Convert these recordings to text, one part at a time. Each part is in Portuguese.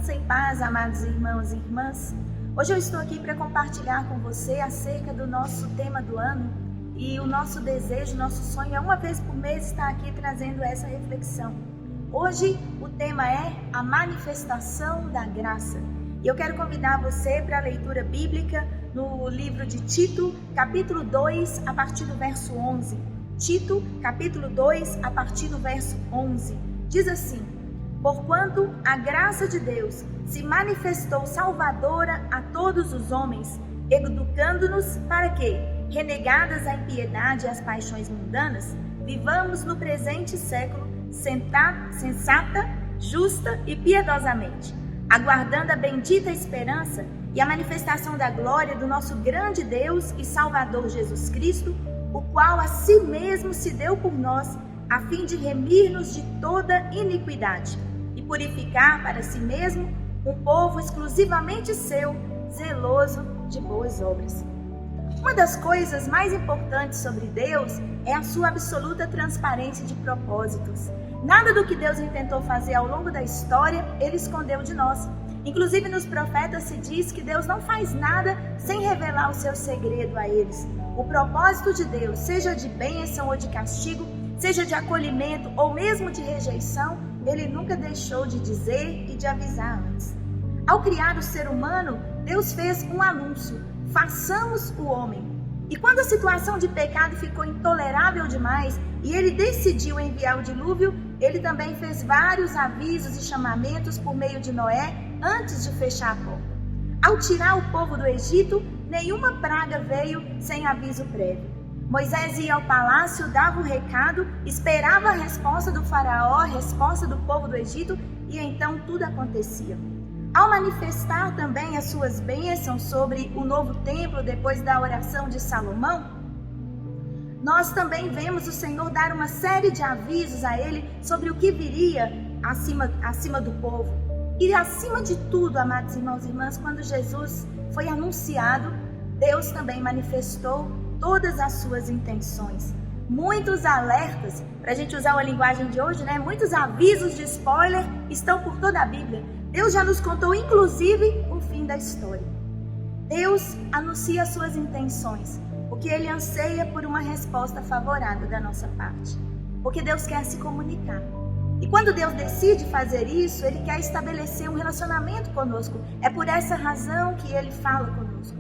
Graça e paz, amados irmãos e irmãs. Hoje eu estou aqui para compartilhar com você acerca do nosso tema do ano e o nosso desejo, nosso sonho é uma vez por mês estar aqui trazendo essa reflexão. Hoje o tema é a manifestação da graça e eu quero convidar você para a leitura bíblica no livro de Tito, capítulo 2, a partir do verso 11. Tito, capítulo 2, a partir do verso 11. Diz assim: porquanto a graça de Deus se manifestou salvadora a todos os homens, educando-nos para que, renegadas a impiedade e as paixões mundanas, vivamos no presente século sensata, justa e piedosamente, aguardando a bendita esperança e a manifestação da glória do nosso grande Deus e Salvador Jesus Cristo, o qual a si mesmo se deu por nós, a fim de remir-nos de toda iniquidade e purificar para si mesmo um povo exclusivamente seu, zeloso de boas obras. Uma das coisas mais importantes sobre Deus é a sua absoluta transparência de propósitos. Nada do que Deus intentou fazer ao longo da história, Ele escondeu de nós. Inclusive nos profetas se diz que Deus não faz nada sem revelar o seu segredo a eles. O propósito de Deus, seja de bênção ou de castigo, seja de acolhimento ou mesmo de rejeição, Ele nunca deixou de dizer e de avisar antes. Ao criar o ser humano, Deus fez um anúncio: façamos o homem. E quando a situação de pecado ficou intolerável demais e Ele decidiu enviar o dilúvio, Ele também fez vários avisos e chamamentos por meio de Noé antes de fechar a porta. Ao tirar o povo do Egito, nenhuma praga veio sem aviso prévio. Moisés ia ao palácio, dava o recado, esperava a resposta do faraó, a resposta do povo do Egito, e então tudo acontecia. Ao manifestar também as suas bênçãos sobre o novo templo depois da oração de Salomão, nós também vemos o Senhor dar uma série de avisos a ele sobre o que viria acima do povo. E acima de tudo, amados irmãos e irmãs, quando Jesus foi anunciado, Deus também manifestou todas as suas intenções. Muitos alertas, para a gente usar a linguagem de hoje, né? Muitos avisos de spoiler estão por toda a Bíblia. Deus já nos contou, inclusive, o fim da história. Deus anuncia as suas intenções, porque Ele anseia por uma resposta favorável da nossa parte. Porque Deus quer se comunicar. E quando Deus decide fazer isso, Ele quer estabelecer um relacionamento conosco. É por essa razão que Ele fala conosco.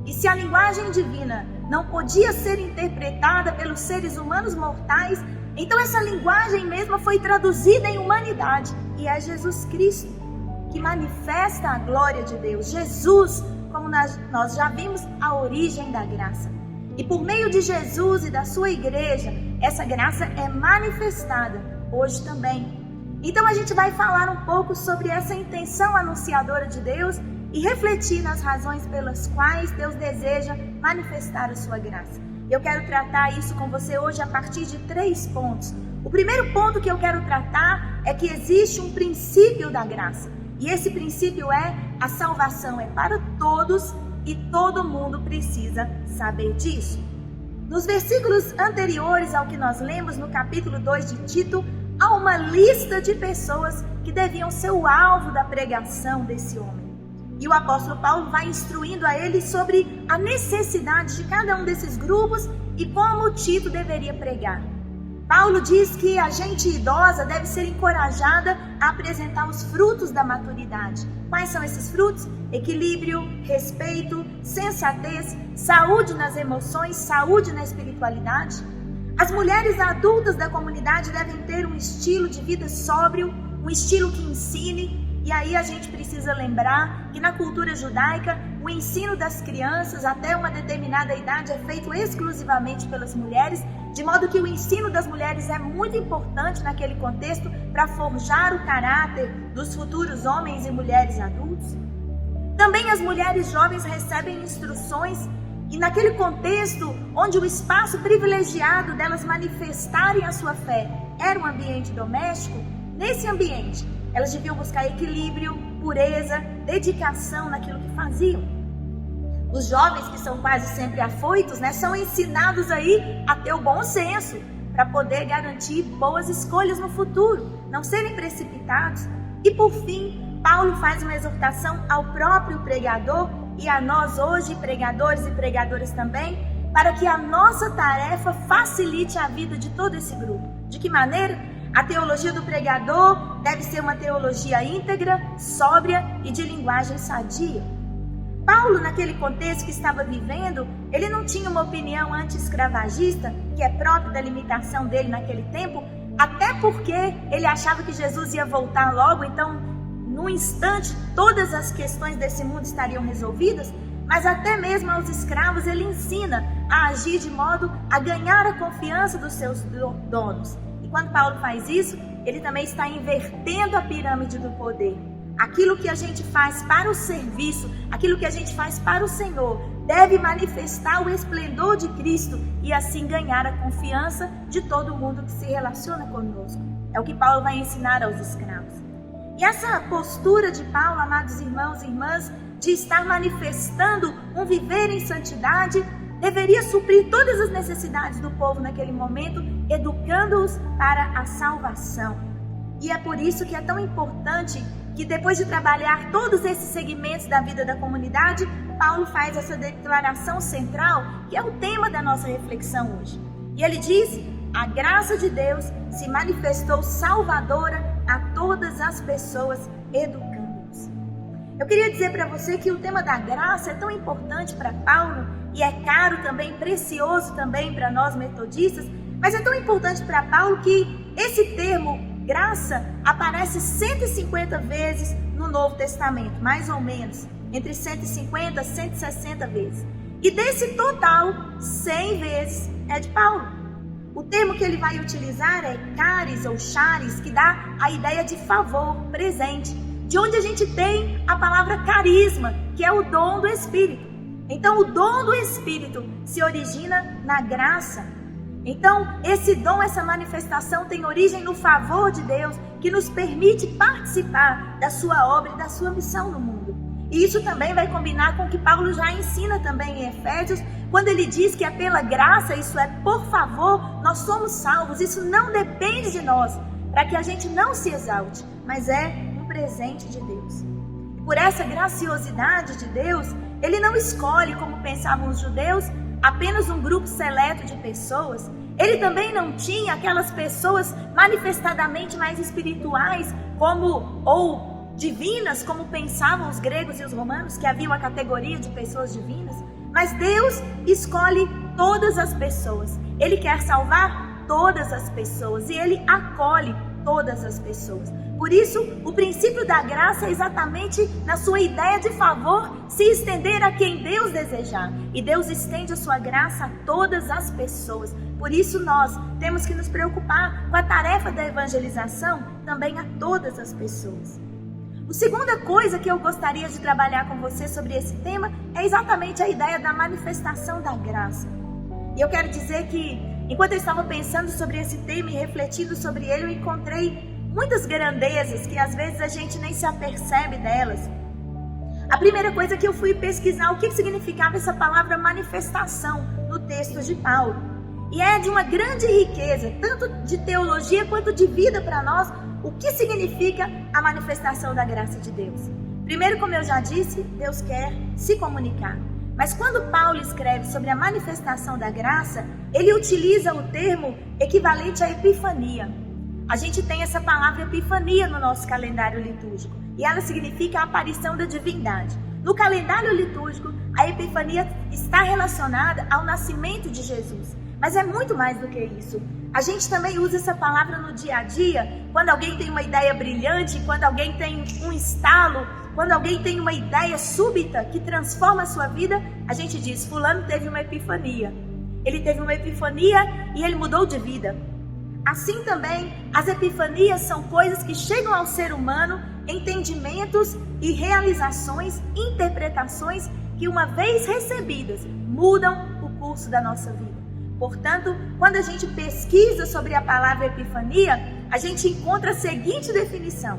E se a linguagem divina não podia ser interpretada pelos seres humanos mortais, então essa linguagem mesma foi traduzida em humanidade. E é Jesus Cristo que manifesta a glória de Deus. Jesus, como nós já vimos, a origem da graça. E por meio de Jesus e da sua igreja, essa graça é manifestada hoje também. Então a gente vai falar um pouco sobre essa intenção anunciadora de Deus e refletir nas razões pelas quais Deus deseja manifestar a sua graça. Eu quero tratar isso com você hoje a partir de 3 pontos. O primeiro ponto que eu quero tratar é que existe um princípio da graça. E esse princípio é: a salvação é para todos e todo mundo precisa saber disso. Nos versículos anteriores ao que nós lemos no capítulo 2 de Tito, há uma lista de pessoas que deviam ser o alvo da pregação desse homem. E o apóstolo Paulo vai instruindo a ele sobre a necessidade de cada um desses grupos e como Tito deveria pregar. Paulo diz que a gente idosa deve ser encorajada a apresentar os frutos da maturidade. Quais são esses frutos? Equilíbrio, respeito, sensatez, saúde nas emoções, saúde na espiritualidade. As mulheres adultas da comunidade devem ter um estilo de vida sóbrio, um estilo que ensine. E aí a gente precisa lembrar que na cultura judaica, o ensino das crianças até uma determinada idade é feito exclusivamente pelas mulheres, de modo que o ensino das mulheres é muito importante naquele contexto para forjar o caráter dos futuros homens e mulheres adultos. Também as mulheres jovens recebem instruções e naquele contexto onde o espaço privilegiado delas manifestarem a sua fé era um ambiente doméstico, nesse ambiente elas deviam buscar equilíbrio, pureza, dedicação naquilo que faziam. Os jovens, que são quase sempre afoitos, são ensinados aí a ter o bom senso para poder garantir boas escolhas no futuro, não serem precipitados. E por fim, Paulo faz uma exortação ao próprio pregador e a nós hoje, pregadores e pregadoras também, para que a nossa tarefa facilite a vida de todo esse grupo. De que maneira? A teologia do pregador deve ser uma teologia íntegra, sóbria e de linguagem sadia. Paulo, naquele contexto que estava vivendo, ele não tinha uma opinião anti-escravagista, que é própria da limitação dele naquele tempo, até porque ele achava que Jesus ia voltar logo, então, num instante, todas as questões desse mundo estariam resolvidas, mas até mesmo aos escravos ele ensina a agir de modo a ganhar a confiança dos seus donos. E quando Paulo faz isso, ele também está invertendo a pirâmide do poder. Aquilo que a gente faz para o serviço, aquilo que a gente faz para o Senhor, deve manifestar o esplendor de Cristo e assim ganhar a confiança de todo mundo que se relaciona conosco. É o que Paulo vai ensinar aos escravos. E essa postura de Paulo, amados irmãos e irmãs, de estar manifestando um viver em santidade, deveria suprir todas as necessidades do povo naquele momento, educando-os para a salvação. E é por isso que é tão importante que depois de trabalhar todos esses segmentos da vida da comunidade, Paulo faz essa declaração central, que é o tema da nossa reflexão hoje. E ele diz: a graça de Deus se manifestou salvadora a todas as pessoas, educando-nos. Eu queria dizer para você que o tema da graça é tão importante para Paulo e é caro também, precioso também para nós metodistas, mas é tão importante para Paulo que esse termo graça aparece 150 vezes no Novo Testamento, mais ou menos, entre 150 e 160 vezes. E desse total, 100 vezes é de Paulo. O termo que ele vai utilizar é charis ou charis, que dá a ideia de favor, presente, de onde a gente tem a palavra carisma, que é o dom do Espírito. Então, o dom do Espírito se origina na graça. Então, esse dom, essa manifestação tem origem no favor de Deus, que nos permite participar da sua obra e da sua missão no mundo. E isso também vai combinar com o que Paulo já ensina também em Efésios, quando ele diz que é pela graça, isso é por favor, nós somos salvos. Isso não depende de nós, para que a gente não se exalte, mas é um presente de Deus. E por essa graciosidade de Deus, ele não escolhe, como pensavam os judeus, apenas um grupo seleto de pessoas. Ele também não tinha aquelas pessoas manifestadamente mais espirituais, ou divinas, como pensavam os gregos e os romanos, que havia uma categoria de pessoas divinas. Mas Deus escolhe todas as pessoas. Ele quer salvar todas as pessoas e Ele acolhe todas as pessoas. Por isso, o princípio da graça é exatamente na sua ideia de favor se estender a quem Deus desejar. E Deus estende a sua graça a todas as pessoas. Por isso, nós temos que nos preocupar com a tarefa da evangelização também a todas as pessoas. A segunda coisa que eu gostaria de trabalhar com você sobre esse tema é exatamente a ideia da manifestação da graça. E eu quero dizer que, enquanto eu estava pensando sobre esse tema e refletindo sobre ele, eu encontrei muitas grandezas que às vezes a gente nem se apercebe delas. A primeira coisa é que eu fui pesquisar o que significava essa palavra manifestação no texto de Paulo. E é de uma grande riqueza, tanto de teologia quanto de vida para nós, o que significa a manifestação da graça de Deus. Primeiro, como eu já disse, Deus quer se comunicar. Mas quando Paulo escreve sobre a manifestação da graça, ele utiliza o termo equivalente à epifania. A gente tem essa palavra epifania no nosso calendário litúrgico e ela significa a aparição da divindade. No calendário litúrgico, a epifania está relacionada ao nascimento de Jesus. Mas é muito mais do que isso. A gente também usa essa palavra no dia a dia, quando alguém tem uma ideia brilhante, quando alguém tem um estalo, quando alguém tem uma ideia súbita que transforma a sua vida, a gente diz, fulano teve uma epifania. Ele teve uma epifania e ele mudou de vida. Assim também, as epifanias são coisas que chegam ao ser humano, entendimentos e realizações, interpretações que uma vez recebidas, mudam o curso da nossa vida. Portanto, quando a gente pesquisa sobre a palavra epifania, a gente encontra a seguinte definição: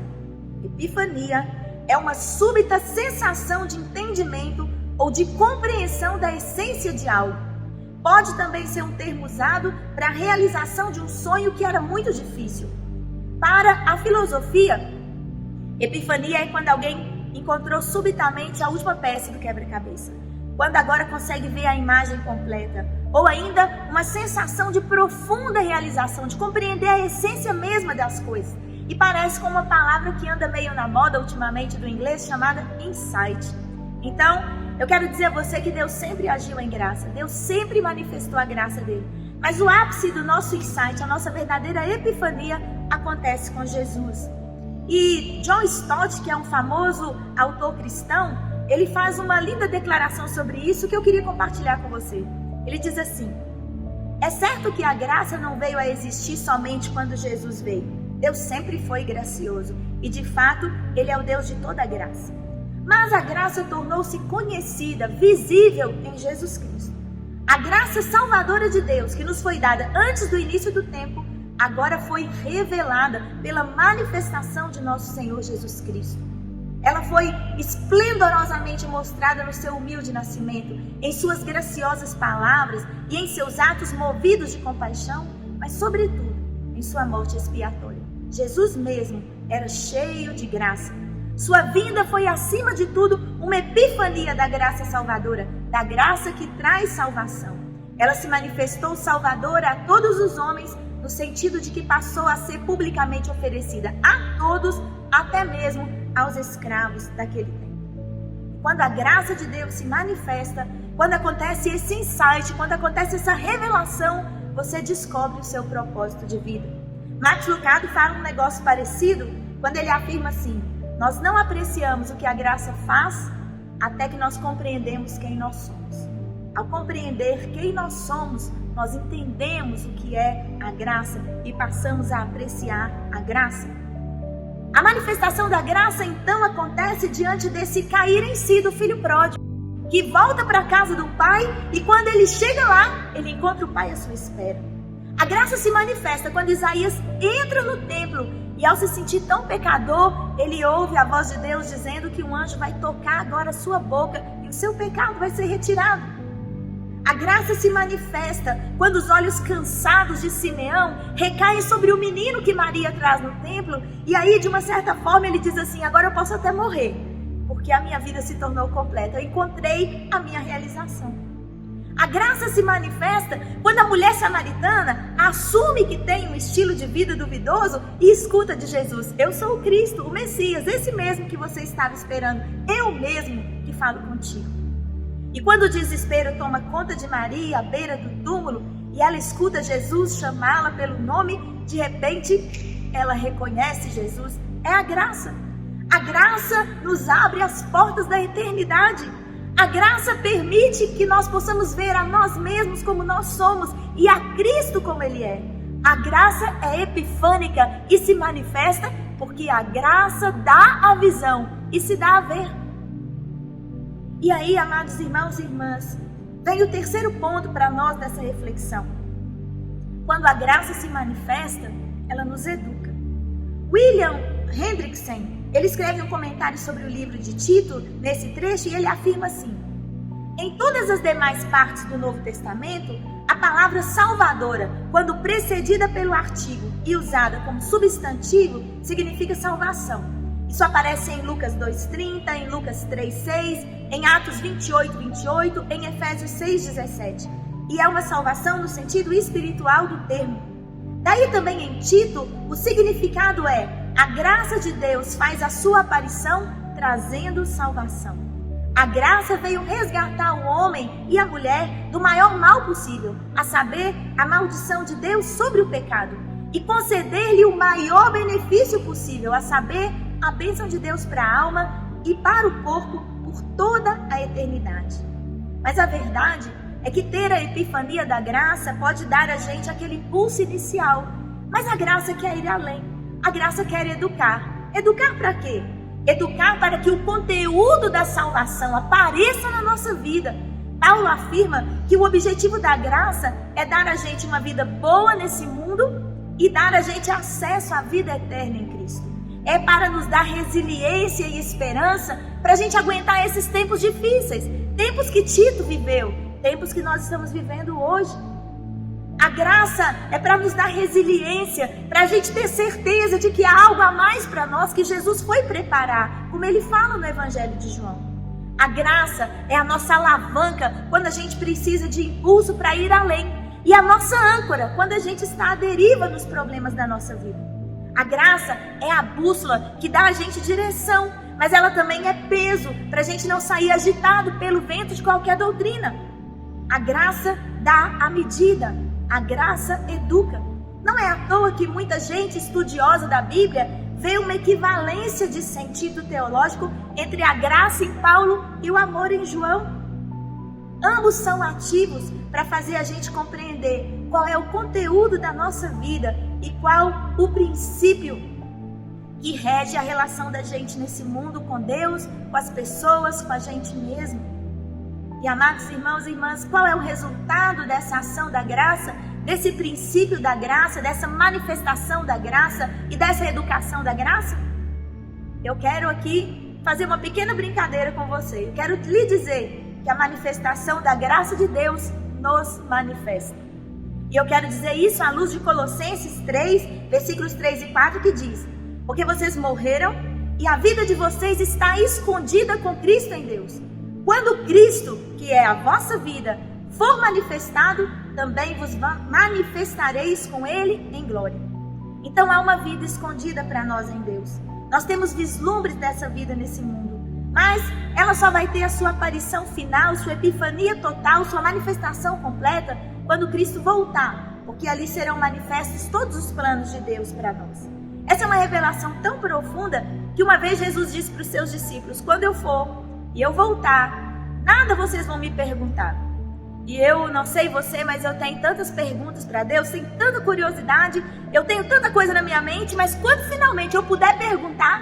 epifania é uma súbita sensação de entendimento ou de compreensão da essência de algo. Pode também ser um termo usado para a realização de um sonho que era muito difícil. Para a filosofia, Epifania é quando alguém encontrou subitamente a última peça do quebra-cabeça, quando agora consegue ver a imagem completa, ou ainda uma sensação de profunda realização, de compreender a essência mesma das coisas. E parece com uma palavra que anda meio na moda ultimamente do inglês, chamada insight. Então, eu quero dizer a você que Deus sempre agiu em graça, Deus sempre manifestou a graça dele. Mas o ápice do nosso insight, a nossa verdadeira epifania, acontece com Jesus. E John Stott, que é um famoso autor cristão, ele faz uma linda declaração sobre isso que eu queria compartilhar com você. Ele diz assim: é certo que a graça não veio a existir somente quando Jesus veio. Deus sempre foi gracioso e, de fato, Ele é o Deus de toda a graça. Mas a graça tornou-se conhecida, visível em Jesus Cristo. A graça salvadora de Deus, que nos foi dada antes do início do tempo, agora foi revelada pela manifestação de nosso Senhor Jesus Cristo. Ela foi esplendorosamente mostrada no seu humilde nascimento, em suas graciosas palavras e em seus atos movidos de compaixão, mas sobretudo em sua morte expiatória. Jesus mesmo era cheio de graça. Sua vinda foi, acima de tudo, uma epifania da graça salvadora, da graça que traz salvação. Ela se manifestou salvadora a todos os homens, no sentido de que passou a ser publicamente oferecida a todos, até mesmo aos escravos daquele tempo. Quando a graça de Deus se manifesta, quando acontece esse insight, quando acontece essa revelação, você descobre o seu propósito de vida. Max Lucado fala um negócio parecido quando ele afirma assim: nós não apreciamos o que a graça faz até que nós compreendemos quem nós somos. Ao compreender quem nós somos, nós entendemos o que é a graça e passamos a apreciar a graça. A manifestação da graça então acontece diante desse cair em si do filho pródigo, que volta para a casa do pai e quando ele chega lá, ele encontra o pai à sua espera. A graça se manifesta quando Isaías entra no templo e, ao se sentir tão pecador, ele ouve a voz de Deus dizendo que um anjo vai tocar agora a sua boca e o seu pecado vai ser retirado. A graça se manifesta quando os olhos cansados de Simeão recaem sobre o menino que Maria traz no templo e aí, de uma certa forma, ele diz assim: agora eu posso até morrer, porque a minha vida se tornou completa, eu encontrei a minha realização. A graça se manifesta quando a mulher samaritana assume que tem um estilo de vida duvidoso e escuta de Jesus: eu sou o Cristo, o Messias, esse mesmo que você estava esperando, eu mesmo que falo contigo. E quando o desespero toma conta de Maria à beira do túmulo e ela escuta Jesus chamá-la pelo nome, de repente ela reconhece Jesus. É a graça. A graça nos abre as portas da eternidade. A graça permite que nós possamos ver a nós mesmos como nós somos e a Cristo como Ele é. A graça é epifânica e se manifesta porque a graça dá a visão e se dá a ver. E aí, amados irmãos e irmãs, vem o terceiro ponto para nós dessa reflexão. Quando a graça se manifesta, ela nos educa. William Hendrickson, ele escreve um comentário sobre o livro de Tito, nesse trecho, e ele afirma assim: em todas as demais partes do Novo Testamento, a palavra salvadora, quando precedida pelo artigo e usada como substantivo, significa salvação. Isso aparece em Lucas 2,30, em Lucas 3,6, em Atos 28, em Efésios 6,17. E é uma salvação no sentido espiritual do termo. Daí também em Tito, o significado é: a graça de Deus faz a sua aparição trazendo salvação. A graça veio resgatar o homem e a mulher do maior mal possível, a saber, a maldição de Deus sobre o pecado, e conceder-lhe o maior benefício possível, a saber, a bênção de Deus para a alma e para o corpo por toda a eternidade. Mas a verdade é que ter a epifania da graça pode dar a gente aquele impulso inicial, mas a graça quer ir além. A graça quer educar. Educar para quê? Educar para que o conteúdo da salvação apareça na nossa vida. Paulo afirma que o objetivo da graça é dar a gente uma vida boa nesse mundo e dar a gente acesso à vida eterna em Cristo. É para nos dar resiliência e esperança para a gente aguentar esses tempos difíceis, tempos que Tito viveu, tempos que nós estamos vivendo hoje. A graça é para nos dar resiliência, para a gente ter certeza de que há algo a mais para nós que Jesus foi preparar, como ele fala no Evangelho de João. A graça é a nossa alavanca quando a gente precisa de impulso para ir além. E a nossa âncora quando a gente está à deriva nos problemas da nossa vida. A graça é a bússola que dá a gente direção, mas ela também é peso para a gente não sair agitado pelo vento de qualquer doutrina. A graça dá a medida, a graça educa. Não é à toa que muita gente estudiosa da Bíblia vê uma equivalência de sentido teológico entre a graça em Paulo e o amor em João. Ambos são ativos para fazer a gente compreender qual é o conteúdo da nossa vida e qual o princípio que rege a relação da gente nesse mundo com Deus, com as pessoas, com a gente mesmo. E amados irmãos e irmãs, qual é o resultado dessa ação da graça, desse princípio da graça, dessa manifestação da graça e dessa educação da graça? Eu quero aqui fazer uma pequena brincadeira com você. Eu quero lhe dizer que a manifestação da graça de Deus nos manifesta. E eu quero dizer isso à luz de Colossenses 3, versículos 3 e 4, que diz: porque vocês morreram e a vida de vocês está escondida com Cristo em Deus. Quando Cristo, que é a vossa vida, for manifestado, também vos manifestareis com Ele em glória. Então há uma vida escondida para nós em Deus. Nós temos vislumbres dessa vida nesse mundo, mas ela só vai ter a sua aparição final, sua epifania total, sua manifestação completa quando Cristo voltar, porque ali serão manifestos todos os planos de Deus para nós. Essa é uma revelação tão profunda que uma vez Jesus disse para os seus discípulos: quando eu for e eu voltar, nada vocês vão me perguntar. E eu não sei você, mas eu tenho tantas perguntas para Deus, tenho tanta curiosidade, eu tenho tanta coisa na minha mente, mas quando finalmente eu puder perguntar,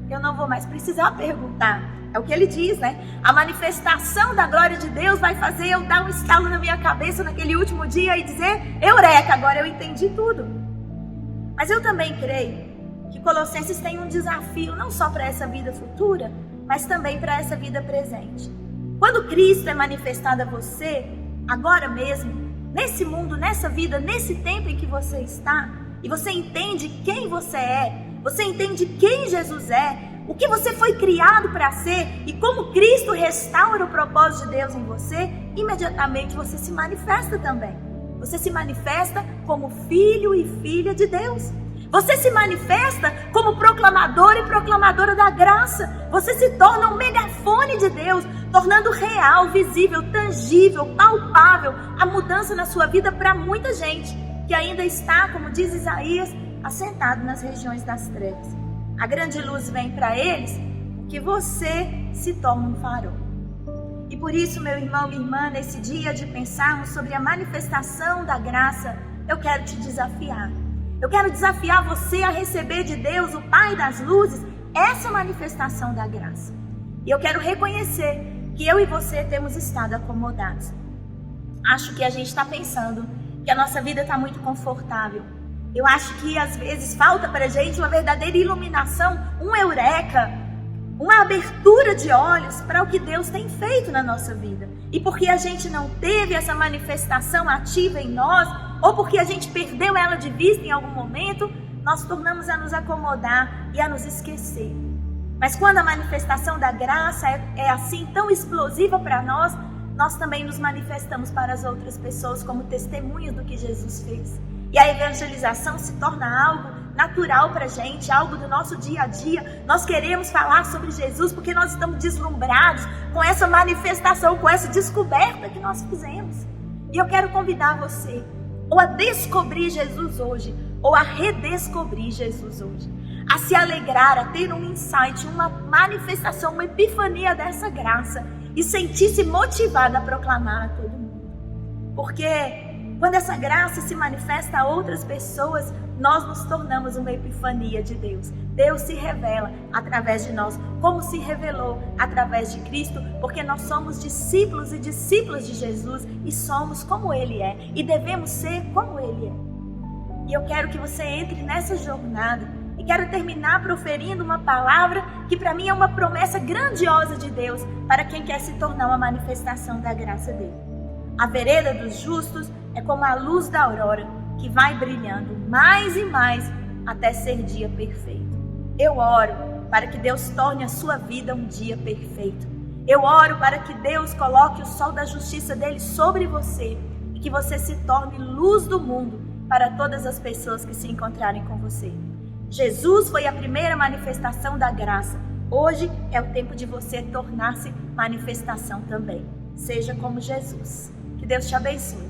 eu não vou mais precisar perguntar. É o que ele diz, né? A manifestação da glória de Deus vai fazer eu dar um estalo na minha cabeça naquele último dia e dizer: eureka, agora eu entendi tudo. Mas eu também creio que Colossenses tem um desafio não só para essa vida futura, mas também para essa vida presente. Quando Cristo é manifestado a você, agora mesmo, nesse mundo, nessa vida, nesse tempo em que você está, e você entende quem você é, você entende quem Jesus é, o que você foi criado para ser e como Cristo restaura o propósito de Deus em você, imediatamente você se manifesta também. Você se manifesta como filho e filha de Deus. Você se manifesta como proclamador e proclamadora da graça. Você se torna um megafone de Deus, tornando real, visível, tangível, palpável a mudança na sua vida para muita gente que ainda está, como diz Isaías, assentado nas regiões das trevas. A grande luz vem para eles porque você se torna um farol. E por isso, meu irmão, minha irmã, nesse dia de pensarmos sobre a manifestação da graça, eu quero te desafiar. Eu quero desafiar você a receber de Deus, o Pai das luzes, essa manifestação da graça. E eu quero reconhecer que eu e você temos estado acomodados. Acho que a gente está pensando que a nossa vida está muito confortável. Eu acho que às vezes falta para a gente uma verdadeira iluminação, um eureka, uma abertura de olhos para o que Deus tem feito na nossa vida. E porque a gente não teve essa manifestação ativa em nós, ou porque a gente perdeu ela de vista em algum momento, nós tornamos a nos acomodar e a nos esquecer. Mas quando a manifestação da graça é assim tão explosiva para nós, nós também nos manifestamos para as outras pessoas como testemunhas do que Jesus fez. E a evangelização se torna algo natural para a gente, algo do nosso dia a dia. Nós queremos falar sobre Jesus porque nós estamos deslumbrados com essa manifestação, com essa descoberta que nós fizemos. E eu quero convidar você ou a descobrir Jesus hoje, ou a redescobrir Jesus hoje. A se alegrar, a ter um insight, uma manifestação, uma epifania dessa graça e sentir-se motivado a proclamar a todo mundo. Porque quando essa graça se manifesta a outras pessoas, nós nos tornamos uma epifania de Deus. Deus se revela através de nós, como se revelou através de Cristo, porque nós somos discípulos e discípulas de Jesus e somos como Ele é e devemos ser como Ele é. E eu quero que você entre nessa jornada e quero terminar proferindo uma palavra que para mim é uma promessa grandiosa de Deus para quem quer se tornar uma manifestação da graça dele. A vereda dos justos é como a luz da aurora que vai brilhando mais e mais até ser dia perfeito. Eu oro para que Deus torne a sua vida um dia perfeito. Eu oro para que Deus coloque o sol da justiça dele sobre você e que você se torne luz do mundo para todas as pessoas que se encontrarem com você. Jesus foi a primeira manifestação da graça. Hoje é o tempo de você tornar-se manifestação também. Seja como Jesus. Que Deus te abençoe.